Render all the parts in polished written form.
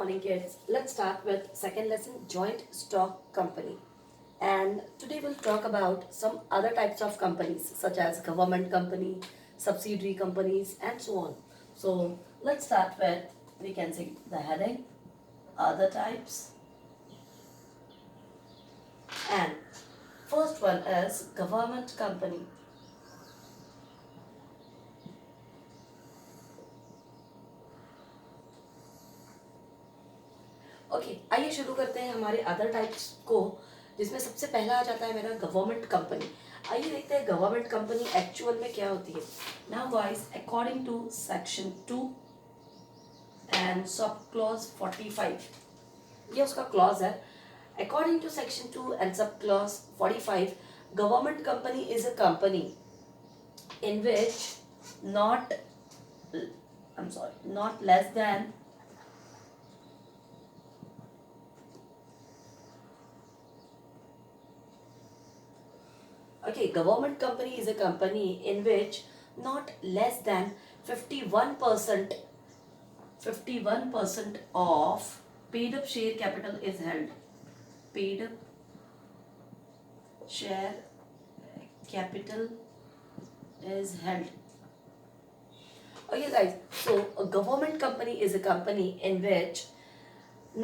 morning, kids. Let's start with second lesson, joint stock company. And today we'll talk about some other types of companies such as government company, subsidiary companies, and so on. So let's start with, we can say the heading, other types. And first one is government company. Okay आइए शुरू करते हैं हमारे other types को, जिसमें सबसे पहला आ जाता है मेरा गवर्नमेंट कंपनी। आइए देखते हैं गवर्नमेंट कंपनी एक्चुअल में क्या होती है। Now guys, according to section 2 and sub clause 45, ये उसका क्लॉज है। According to section 2 and sub clause 45, government company is a company in which not not less than okay, government company is a company in which not less than 51% of paid up share capital is held. Paid up share capital is held. Okay guys, so a government company is a company in which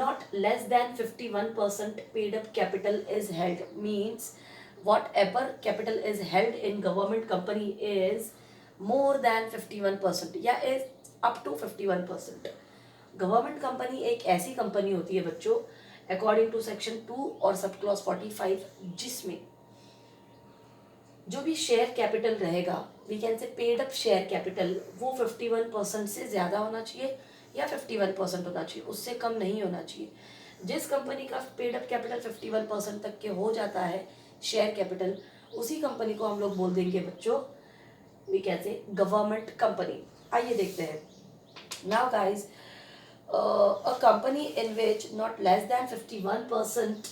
not less than 51% paid up capital is held. Means whatever capital is held in government company is more than 51% या is up to 51%. Government company एक ऐसी company होती है बच्चों, according to section 2 और सब clause 45, जिसमें जो भी शेयर कैपिटल रहेगा, we can say paid up share capital, वो 51% से ज़्यादा होना चाहिए या 51% होना चाहिए, उससे कम नहीं होना चाहिए। जिस कंपनी का पेड अप कैपिटल 51% तक के हो जाता है शेयर कैपिटल, उसी कंपनी को हम लोग बोल देंगे बच्चों, we can say government company. आइए देखते हैं। Now guys, a company in which not less than 51%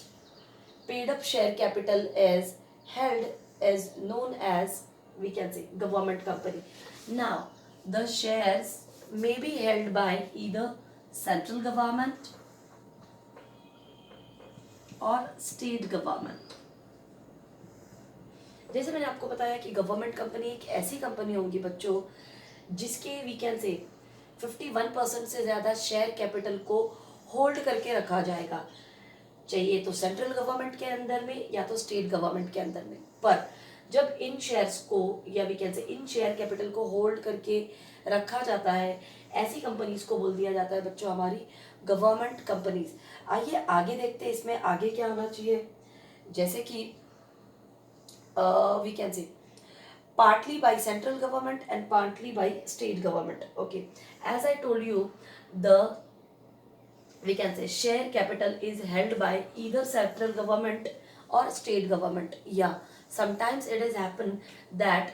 paid up share capital is held is known as, we can say, government company. Now the shares may be held by either central government or state government. जैसे मैंने आपको बताया कि government company एक ऐसी company होगी बच्चों जिसके, वी कैन से, 51% से ज़्यादा शेयर कैपिटल को होल्ड करके रखा जाएगा, चाहिए तो सेंट्रल गवर्नमेंट के अंदर में या तो स्टेट गवर्नमेंट के अंदर में। पर जब इन शेयर्स को, या we can say in share capital को होल्ड करके रखा जाता है, ऐसी कंपनीज को बोल दिया जाता है बच्चों हमारी गवर्नमेंट कंपनीज। आइए आगे देखते हैं इसमें आगे क्या होना चाहिए। जैसे कि we can say partly by central government and partly by state government. Okay, as I told you, the, we can say, share capital is held by either central government or state government. Yeah, sometimes it has happened that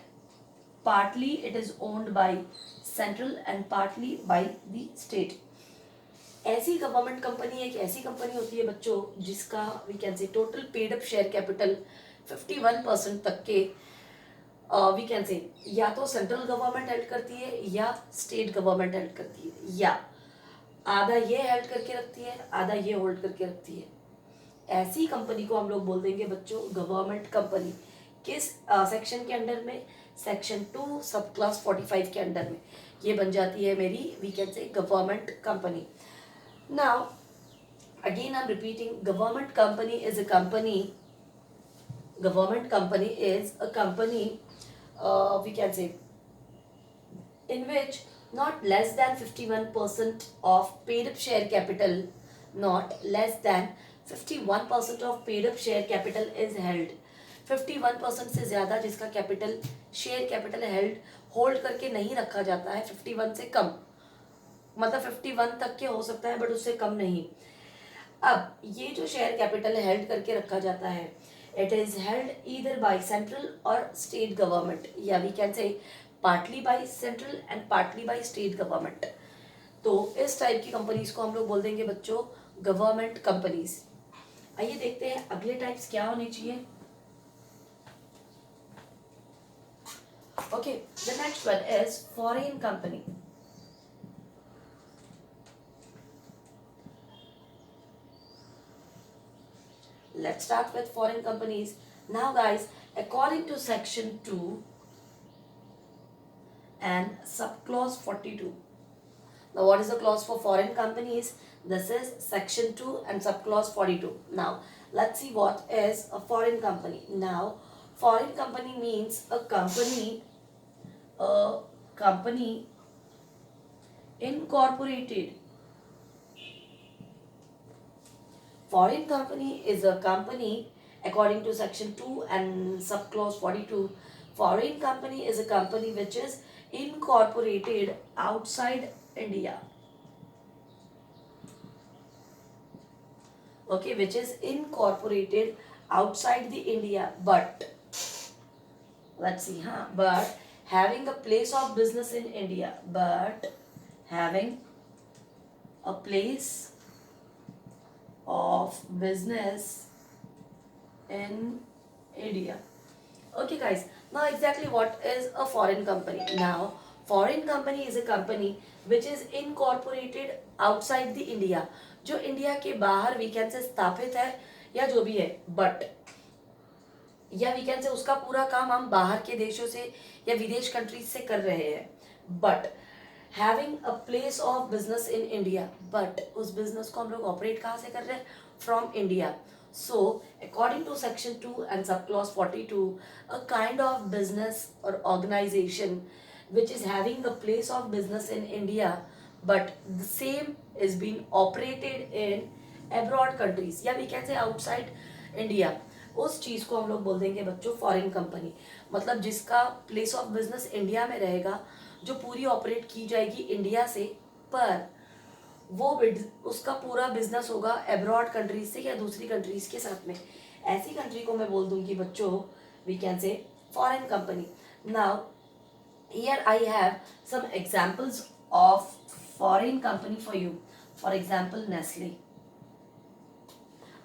partly it is owned by central and partly by the state. ऐसी government company एक ऐसी company होती है बच्चों जिसका, we can say, total paid up share capital 51% तक के, we can से, या तो सेंट्रल गवर्नमेंट हेल्ड करती है या स्टेट गवर्नमेंट हेल्ड करती है, या आधा ये हेल्ड करके रखती है, आधा ये होल्ड करके रखती है। ऐसी कंपनी को हम लोग बोल देंगे बच्चों गवर्नमेंट कंपनी। किस सेक्शन के अंडर में? सेक्शन 2 सब क्लास 45 के अंडर में ये बन जाती है मेरी, we can say, government company. Now again I am repeating, government company is a company, government company is a company, we can say, in which not less than 51% of paid up share capital, not less than 51% of paid up share capital is held. 51% से ज़्यादा जिसका capital, share capital hold करके नहीं रखा जाता है, 51 से कम, मतलब 51 तक के हो सकता है बट उससे कम नहीं। अब ये जो शेयर कैपिटल हेल्ड करके रखा जाता है, it is held either by central or state government, या we can say partly by central and partly by state government। तो इस टाइप की कंपनीज को हम लोग बोल देंगे बच्चों गवर्नमेंट कंपनीज। आइए देखते हैं अगले टाइप्स क्या होने चाहिए। Okay, the next one is foreign company. let's start with foreign companies. Now guys, according to section 2 and subclause 42. Now what is the clause for foreign companies? This is section 2 and subclause 42. Now let's see what is a foreign company. Now foreign company means a company incorporated. Foreign company is a company according to section 2 and subclause 42. Foreign company is a company which is incorporated outside India. Okay, which is incorporated outside the India, but let's see, but having a place of business in India, but having a place of business in India. Okay guys, now exactly what is a foreign company? Now foreign company is a company which is incorporated outside the India, जो India के बाहर we can से स्थापित है या जो भी है, बट या वी कैन से उसका पूरा काम हम बाहर के देशों से या विदेश कंट्रीज से कर रहे हैं, but having a place of business in India, but उस बिजनेस को हम लोग ऑपरेट कहाँ से कर रहे हैं? From India. So, according to section 2 and subclause 42, a kind of business or organization which is having a place of business in India, but the same is being operated in abroad countries, या we can say outside India, उस चीज को हम लोग बोल देंगे बच्चों foreign company. मतलब जिसका प्लेस ऑफ बिजनेस इंडिया में रहेगा, जो पूरी ऑपरेट की जाएगी इंडिया से, पर वो उसका पूरा बिजनेस होगा अब्रॉड कंट्रीज से या दूसरी कंट्रीज के साथ में. ऐसी कंट्री को मैं बोल दूंगी बच्चों we can say foreign company. Now here I have some examples of foreign company for you. For example Nestle.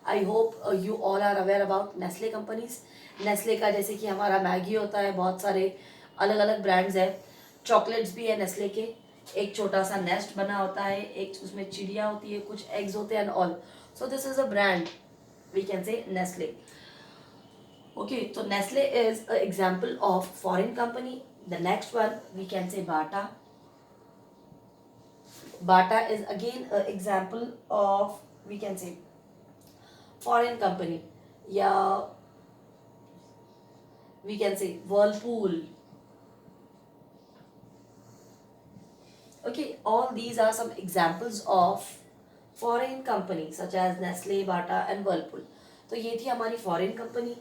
I hope you all are aware about Nestle companies. Nestle का जैसे कि हमारा मैगी होता है, बहुत सारे अलग अलग ब्रांड्स है. चॉकलेट्स भी है नेस्ले के. एक छोटा सा नेस्ट बना होता है, एक उसमें चिड़िया होती है, कुछ एग्स होते हैं and all. So this is a brand we can say Nestle. Okay, तो Nestle is a example of foreign company. The next one we can say Bata. Bata is again a example of we can say foreign company. या we can say Whirlpool. Okay, all these are some examples of foreign companies such as Nestle, Bata and Whirlpool. तो ये थी हमारी foreign company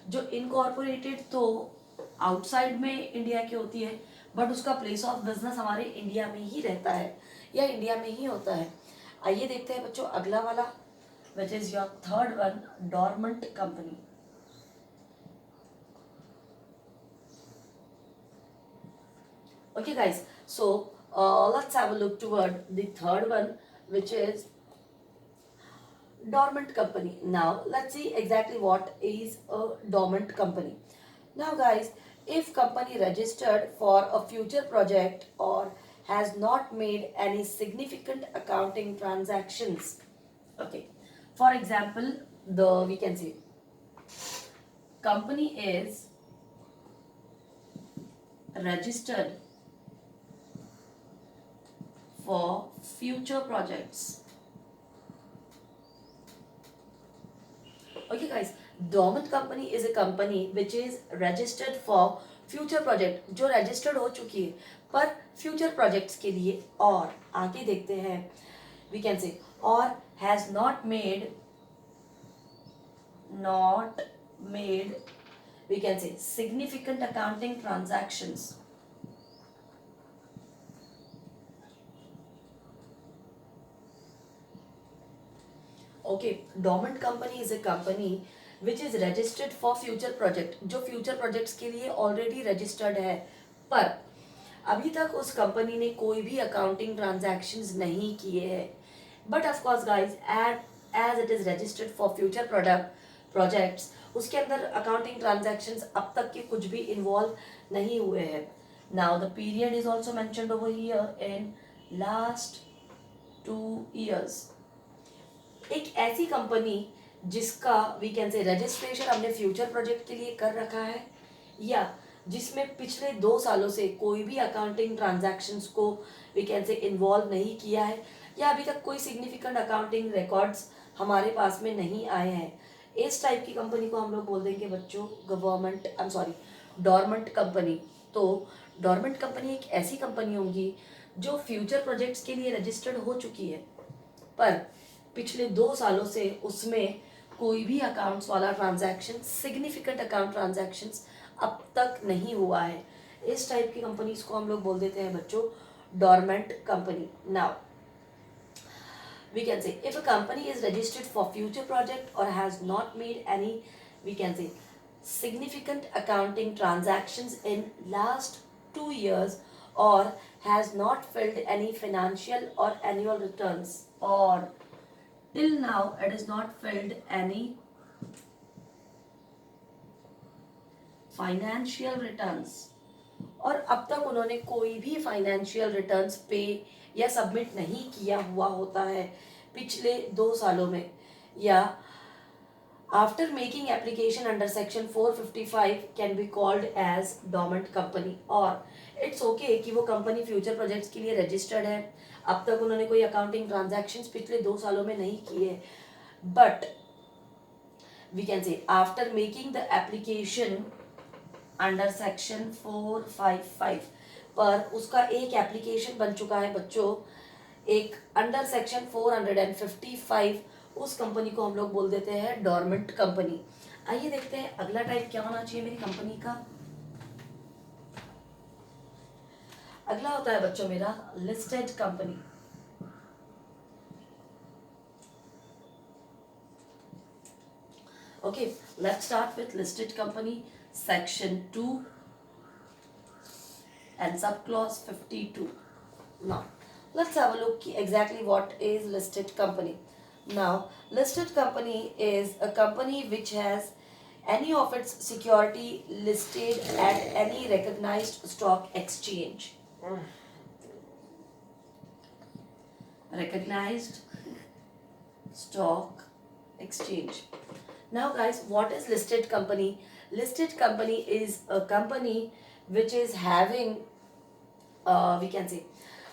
जो incorporated तो outside में India की होती है, बट उसका प्लेस ऑफ बिजनेस हमारे इंडिया में ही रहता है या इंडिया में ही होता है. आइए देखते हैं बच्चों अगला वाला, which is your third one, dormant company. Okay guys, so let's have a look toward the third one, which is dormant company. Now let's see exactly what is a dormant company. Now guys, if company registered for a future project or has not made any significant accounting transactions. Okay, for example, the we can say company is registered for future projects. Okay guys, dormant company is a company which is registered for future project, जो registered हो चुकी है पर future projects के लिए. और आगे देखते हैं we can say or has not made we can say significant accounting transactions. Okay, dormant company is a company which is registered for future project, जो future projects के लिए already registered है, पर अभी तक उस कंपनी ने कोई भी अकाउंटिंग ट्रांजैक्शंस नहीं किए हैं. But of course guys, as it is registered for future projects, उसके अंदर अकाउंटिंग ट्रांजैक्शंस अब तक के कुछ भी इन्वॉल्व नहीं हुए हैं. Now the period is also mentioned over here in last 2 years. एक ऐसी कंपनी जिसका वी कैन से रजिस्ट्रेशन हमने फ्यूचर प्रोजेक्ट के लिए कर रखा है, या जिसमें पिछले 2 सालों से कोई भी अकाउंटिंग ट्रांजैक्शंस को वी कैन से इन्वॉल्व नहीं किया है, या अभी तक कोई सिग्निफिकेंट अकाउंटिंग रिकॉर्ड्स हमारे पास में नहीं आए हैं, इस टाइप की कंपनी को हम लोग बोल देंगे बच्चों government, I am sorry, dormant company. तो डोरमेंट कंपनी एक ऐसी कंपनी होगी जो फ्यूचर प्रोजेक्ट्स के लिए रजिस्टर्ड हो चुकी है, पर पिछले 2 सालों से उसमें कोई भी अकाउंट्स वाला ट्रांजैक्शन, सिग्निफिकेंट अकाउंट ट्रांजैक्शंस अब तक नहीं हुआ है, इस टाइप की कंपनीज को हम लोग बोल देते हैं बच्चों dormant company. Now we can say if a company is registered for future project or has not made any, we can say, significant accounting transactions in last 2 years, or has not filled any financial or annual returns, or till now it has not filled any financial returns, और अब तक उन्होंने कोई भी financial returns पे या submit नहीं किया हुआ होता है पिछले 2 सालों में, या after making application under section 455 can be called as dormant company. और इट्स ओके कि वो कंपनी फ्यूचर प्रोजेक्ट्स के लिए रजिस्टर्ड है, अब तक उन्होंने कोई अकाउंटिंग ट्रांजैक्शंस पिछले 2 सालों में नहीं किए, but we can say after making the application under section 455 पर उसका एक एप्लीकेशन बन चुका है बच्चों, एक अंडर सेक्शन 455, उस कंपनी को हम लोग बोल देते हैं डोरमेंट कंपनी। आइए देखते हैं अगला टाइप क्या होना चाहिए मेरी कंपनी का। अगला होता है बच्चों मेरा listed company. Okay, let's start with listed company, section 2 and subclause 52. Now let's have a look exactly what is listed company. Now listed company is a company which has any of its security listed at any recognized stock exchange. Recognized stock exchange. Now guys, what is listed company? Listed company is a company which is having, we can say,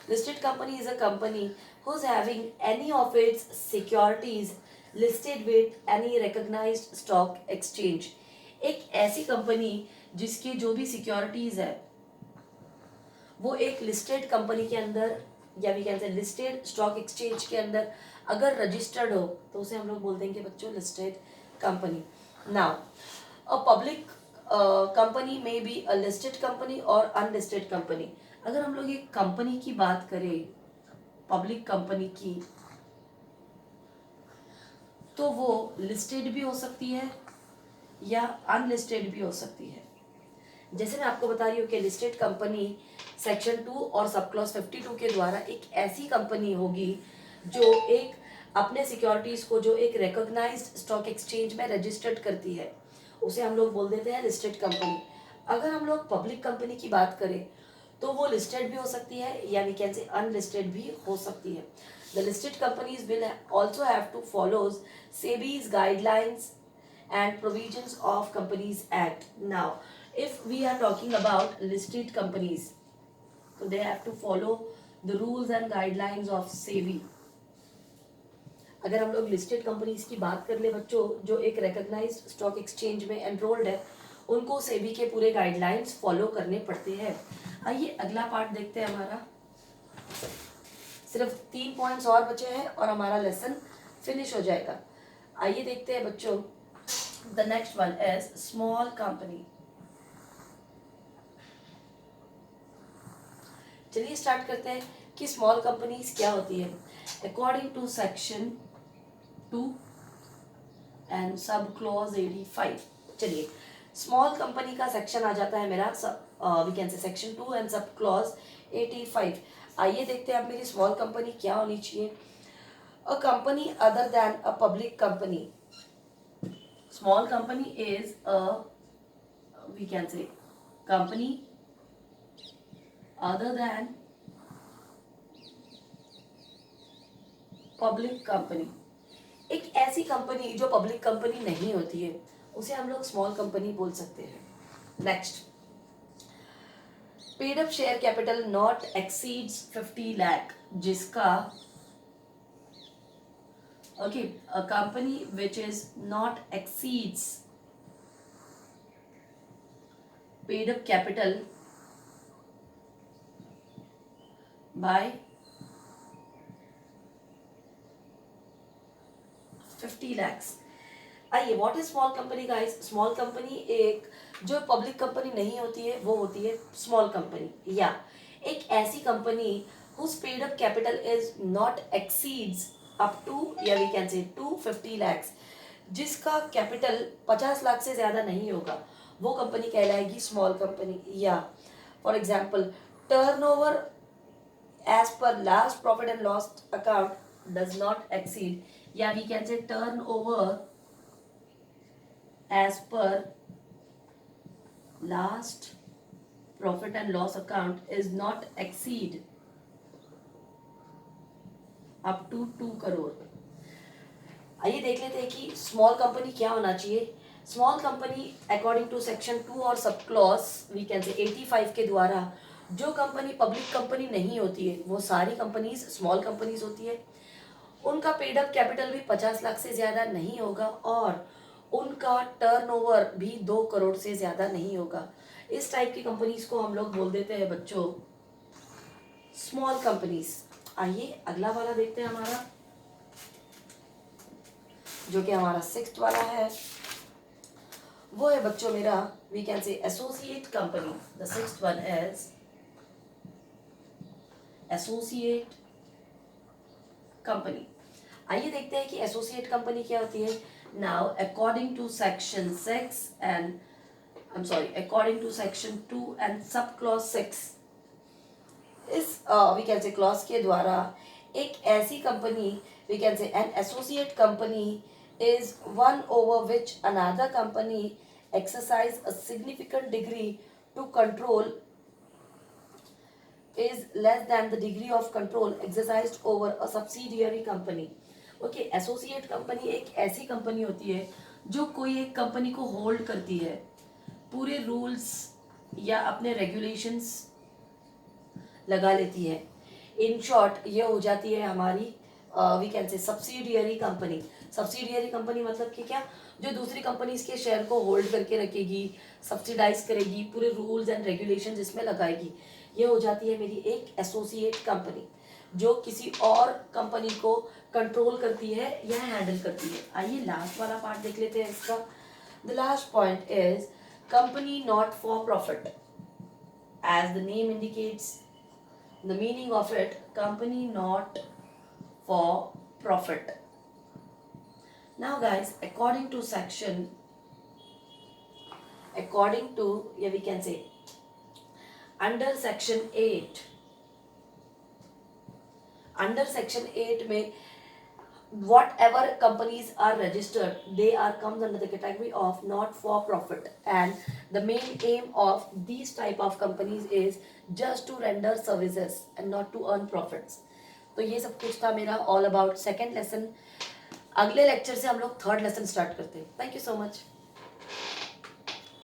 listed company is a company who's having any of its securities listed with any recognized stock exchange. एक ऐसी company जिसकी जो भी securities है वो एक listed company के अंदर, या we can say listed stock exchange के अंदर अगर रजिस्टर्ड हो तो उसे हम लोग बोल देंगे बच्चों listed company. Now a public company may be a listed company or unlisted company। अगर हम लोग एक कंपनी की बात करें, पब्लिक कंपनी की, तो वो लिस्टेड भी हो सकती है या अनलिस्टेड भी हो सकती है। जैसे मैं आपको बता रही हूँ कि लिस्टेड कंपनी सेक्शन 2 और सब क्लॉज 52 के द्वारा एक ऐसी कंपनी होगी जो एक अपने सिक्योरिटीज को जो एक रिकॉग्नाइज्ड स्टॉक एक्सचेंज में रजिस्टर्ड करती है, उसे हम लोग बोल देते हैं लिस्टेड कंपनी। अगर हम लोग पब्लिक कंपनी की बात करें तो वो लिस्टेड भी हो सकती है या वी कैन से अनलिस्टेड भी हो सकती है। The listed companies will also have to follows SEBI's guidelines and provisions of Companies Act. Now, if we are talking about listed companies, so they have to follow the rules and guidelines of SEBI. अगर हम लोग listed companies की बात कर ले बच्चों जो एक रिकॉग्नाइज्ड स्टॉक एक्सचेंज में एनरोल्ड है, उनको सेबी के पूरे गाइडलाइंस फॉलो करने पड़ते हैं। आइए अगला पार्ट देखते हैं हमारा। सिर्फ 3 पॉइंट्स और बचे हैं और हमारा लेसन फिनिश हो जाएगा। आइए देखते हैं बच्चों, the next one is small company. चलिए स्टार्ट करते हैं कि स्मॉल कंपनीज क्या होती है। According to section 2 and sub clause 85, चलिए स्मॉल कंपनी का सेक्शन आ जाता है मेरा we can say section 2 and sub clause 85। आइए देखते हैं अब मेरी स्मॉल कंपनी क्या होनी चाहिए। A company other than a public company. Small company is a we can say company other than public company। एक ऐसी कंपनी जो पब्लिक कंपनी नहीं होती है उसे हम लोग स्मॉल कंपनी बोल सकते हैं. Next, paid up share capital not exceeds 50 lakh, जिसका okay, a company which is not exceeds paid up capital by 50 lakhs. आइए, what is small company guys? Small company एक जो पब्लिक कंपनी नहीं होती है वो होती है स्मॉल कंपनी, या एक ऐसी company whose paid up capital is not exceeds up to, या वी कैन से 250 lakhs, जिसका कैपिटल 50 लाख से ज़्यादा नहीं होगा, वो कंपनी कहलाएगी स्मॉल कंपनी. या for example, turnover as per last profit and loss account does not exceed, या we can say turnover as per last profit and loss account is not exceed up to 2 crore. आइए देख लेते हैं कि small company क्या होना चाहिए. Small company according to section 2 और सब क्लॉज वी कैन से 85 के द्वारा जो कंपनी पब्लिक कंपनी नहीं होती है वो सारी कंपनीज स्मॉल कंपनीज होती है. उनका पेड अप कैपिटल भी 50 लाख से ज़्यादा नहीं होगा और उनका टर्नओवर भी 2 करोड़ से ज़्यादा नहीं होगा. इस टाइप की कंपनीज को हम लोग बोल देते हैं बच्चों स्मॉल कंपनीज. आइए अगला वाला देखते हैं हमारा, जो कि हमारा 6th वाला है. वो है बच्चों मेरा we can say associate company. The 6th one is associate company. आइए देखते हैं कि एसोसिएट कंपनी क्या होती है. Now according to section 6 and according to section 2 and sub clause 6, इस वी कैन से क्लॉज के द्वारा एक ऐसी company we can say an associate company is one over which another company exercise a significant degree to control is less than the degree of control exercised over a subsidiary company. Okay, associate company एक ऐसी company होती है जो कोई एक company को hold करती है, पूरे रूल्स या अपने रेगुलेशंस लगा लेती है. इन शॉर्ट ये हो जाती है हमारी we can say subsidiary company. Subsidiary company मतलब कि क्या, जो दूसरी कंपनीज के शेयर को होल्ड करके रखेगी, सब्सिडाइज करेगी, पूरे रूल्स एंड रेगुलेशंस इसमें लगाएगी. ये हो जाती है मेरी एक एसोसिएट कंपनी जो किसी और कंपनी को कंट्रोल करती है या हैंडल करती है. आइए लास्ट वाला पार्ट देख लेते हैं इसका. The last point is company not for profit. As the name indicates, the meaning of it, company not for profit. Now guys, according to yeah, we can say under section 8 में whatever companies are registered, they are comes under the category of not for profit, and the main aim of these type of companies is just to render services and not to earn profits. तो ये सब कुछ था मेरा all about second lesson. अगले lecture से हम लोग थर्ड लेसन स्टार्ट करते हैं. Thank you so much.